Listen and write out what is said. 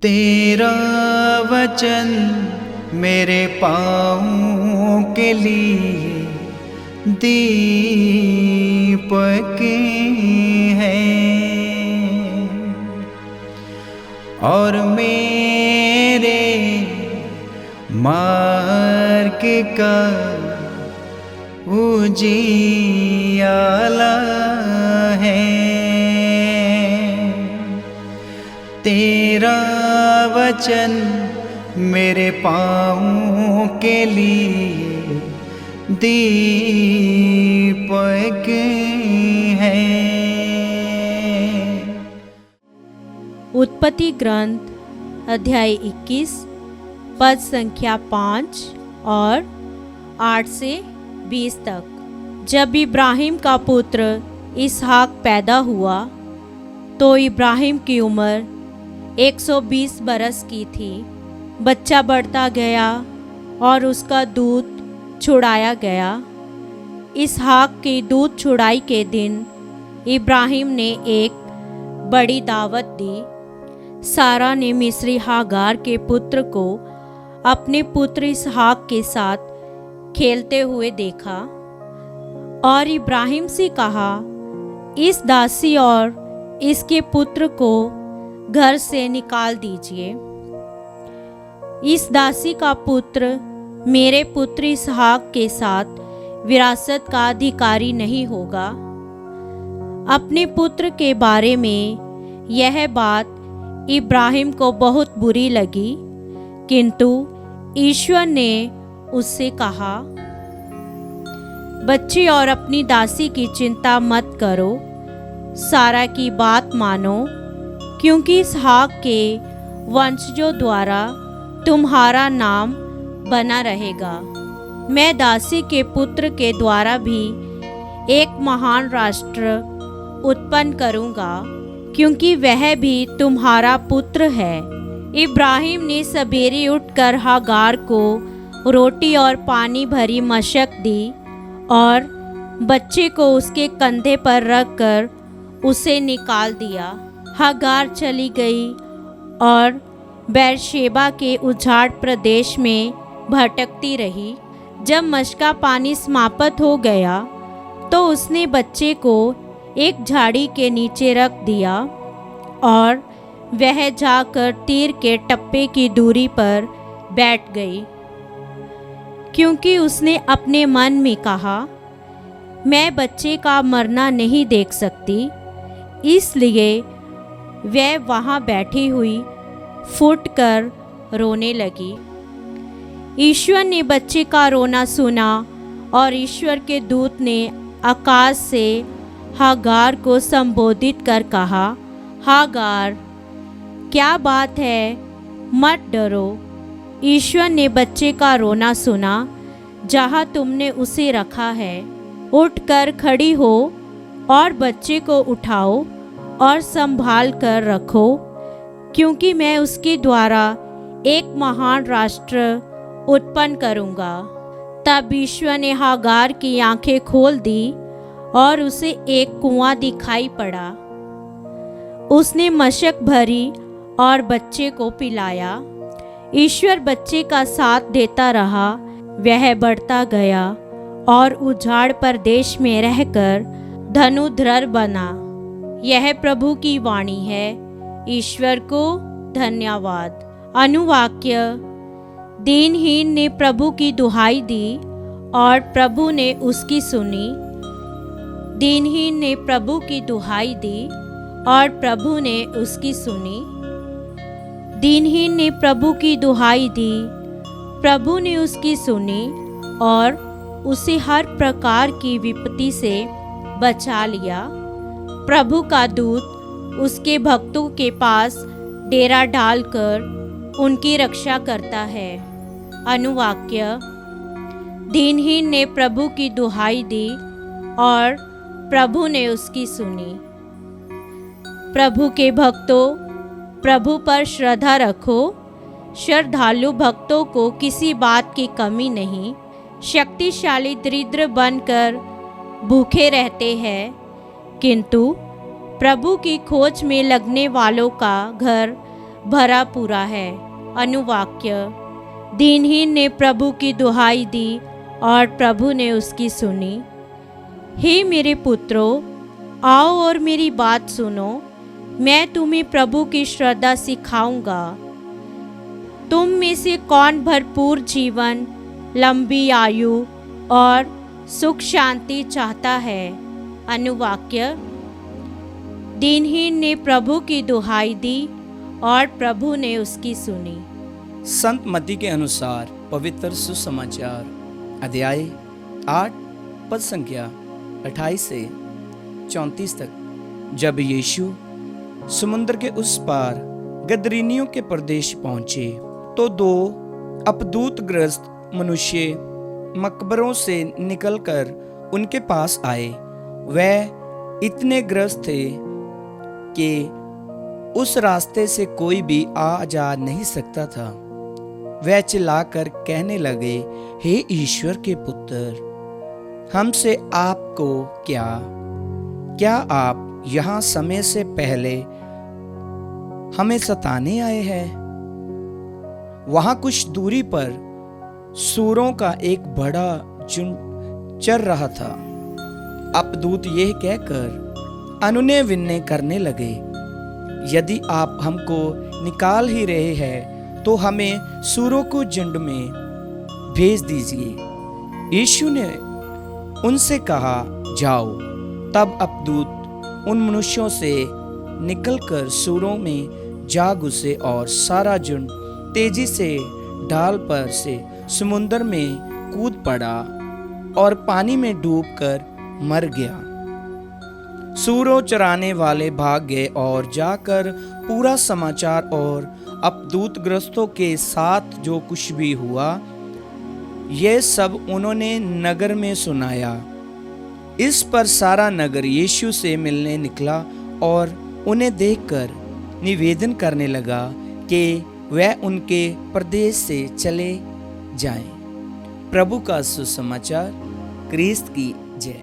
तेरा वचन मेरे पाँव के लिए दीपक है और मेरे मार्ग का उजियाला है। तेरा वचन मेरे पाँव के लिए दीपक है। उत्पत्ति ग्रंथ अध्याय 21 पद संख्या 5 और 8 से 20 तक। जब इब्राहिम का पुत्र इसहाक पैदा हुआ तो इब्राहिम की उम्र 120 बरस की थी। बच्चा बढ़ता गया और उसका दूध छुड़ाया गया। इसहाक की दूध छुड़ाई के दिन इब्राहिम ने एक बड़ी दावत दी। सारा ने मिस्री हागार के पुत्र को अपने पुत्र इसहाक के साथ खेलते हुए देखा और इब्राहिम से कहा, इस दासी और इसके पुत्र को घर से निकाल दीजिए। इस दासी का पुत्र मेरे पुत्र इसहाक के साथ विरासत का अधिकारी नहीं होगा। अपने पुत्र के बारे में यह बात इब्राहिम को बहुत बुरी लगी, किंतु ईश्वर ने उससे कहा, बच्चे और अपनी दासी की चिंता मत करो, सारा की बात मानो, क्योंकि इसहाक के वंशजों द्वारा तुम्हारा नाम बना रहेगा। मैं दासी के पुत्र के द्वारा भी एक महान राष्ट्र उत्पन्न करूंगा, क्योंकि वह भी तुम्हारा पुत्र है। इब्राहिम ने सवेरे उठकर हागार को रोटी और पानी भरी मशक दी और बच्चे को उसके कंधे पर रखकर उसे निकाल दिया। हागार चली गई और बेरशेबा के उजाड़ प्रदेश में भटकती रही। जब मशका पानी समाप्त हो गया तो उसने बच्चे को एक झाड़ी के नीचे रख दिया और वह जाकर तीर के टप्पे की दूरी पर बैठ गई, क्योंकि उसने अपने मन में कहा, मैं बच्चे का मरना नहीं देख सकती। इसलिए वह वहाँ बैठी हुई फूटकर रोने लगी। ईश्वर ने बच्चे का रोना सुना और ईश्वर के दूत ने आकाश से हागार को संबोधित कर कहा, हागार, क्या बात है, मत डरो। ईश्वर ने बच्चे का रोना सुना जहाँ तुमने उसे रखा है। उठकर खड़ी हो और बच्चे को उठाओ और संभाल कर रखो, क्योंकि मैं उसके द्वारा एक महान राष्ट्र उत्पन्न करूँगा। तब ईश्वर ने हागार की आंखें खोल दी और उसे एक कुआं दिखाई पड़ा। उसने मशक भरी और बच्चे को पिलाया। ईश्वर बच्चे का साथ देता रहा। वह बढ़ता गया और उजाड़ प्रदेश में रहकर धनुधर बना। यह प्रभु की वाणी है। ईश्वर को धन्यवाद। अनुवाक्य। दीनहीन ने प्रभु की दुहाई दी और प्रभु ने उसकी सुनी। दीनहीन ने प्रभु की दुहाई दी और प्रभु ने उसकी सुनी। दीनहीन ने प्रभु की दुहाई दी, प्रभु ने उसकी सुनी और उसे हर प्रकार की विपत्ति से बचा लिया। प्रभु का दूत उसके भक्तों के पास डेरा डालकर उनकी रक्षा करता है। अनुवाक्य। दीनहीन ने प्रभु की दुहाई दी और प्रभु ने उसकी सुनी। प्रभु के भक्तों, प्रभु पर श्रद्धा रखो। श्रद्धालु भक्तों को किसी बात की कमी नहीं। शक्तिशाली दरिद्र बनकर भूखे रहते हैं, किंतु प्रभु की खोज में लगने वालों का घर भरा पूरा है। अनुवाक्य। दीनहीन ने प्रभु की दुहाई दी और प्रभु ने उसकी सुनी। हे मेरे पुत्रों, आओ और मेरी बात सुनो। मैं तुम्हें प्रभु की श्रद्धा सिखाऊंगा। तुम में से कौन भरपूर जीवन, लंबी आयु और सुख शांति चाहता है? अनुवाक्य। दीनहीन ने प्रभु की दुहाई दी और प्रभु ने उसकी सुनी। संत मत्ती के अनुसार पवित्र सुसमाचार अध्याय 8 पद संख्या 28 से 34 तक। जब यीशु समुद्र के उस पार गदरीनियों के प्रदेश पहुंचे तो दो अपदूतग्रस्त मनुष्य मकबरों से निकलकर उनके पास आए। वह इतने ग्रस्त थे कि उस रास्ते से कोई भी आ जा नहीं सकता था। वह चिल्लाकर कहने लगे, हे ईश्वर के पुत्र, हमसे आपको क्या आप यहाँ समय से पहले हमें सताने आए हैं? वहां कुछ दूरी पर सूरों का एक बड़ा झुंड चर रहा था। अपदूत यह कहकर अनुनय विनय करने लगे, यदि आप हमको निकाल ही रहे हैं तो हमें सूरों को झुंड में भेज दीजिए। यीशु ने उनसे कहा, जाओ। तब अपदूत उन मनुष्यों से निकलकर सूरों में जा घुसे और सारा झुंड तेजी से ढाल पर से समुद्र में कूद पड़ा और पानी में डूबकर मर गया। सूरों चराने वाले भाग गए और जाकर पूरा समाचार और अपदूतग्रस्तों के साथ जो कुछ भी हुआ, यह सब उन्होंने नगर में सुनाया। इस पर सारा नगर यीशु से मिलने निकला और उन्हें देखकर निवेदन करने लगा कि वह उनके प्रदेश से चले जाएं। प्रभु का सुसमाचार। क्रिस्त की जय।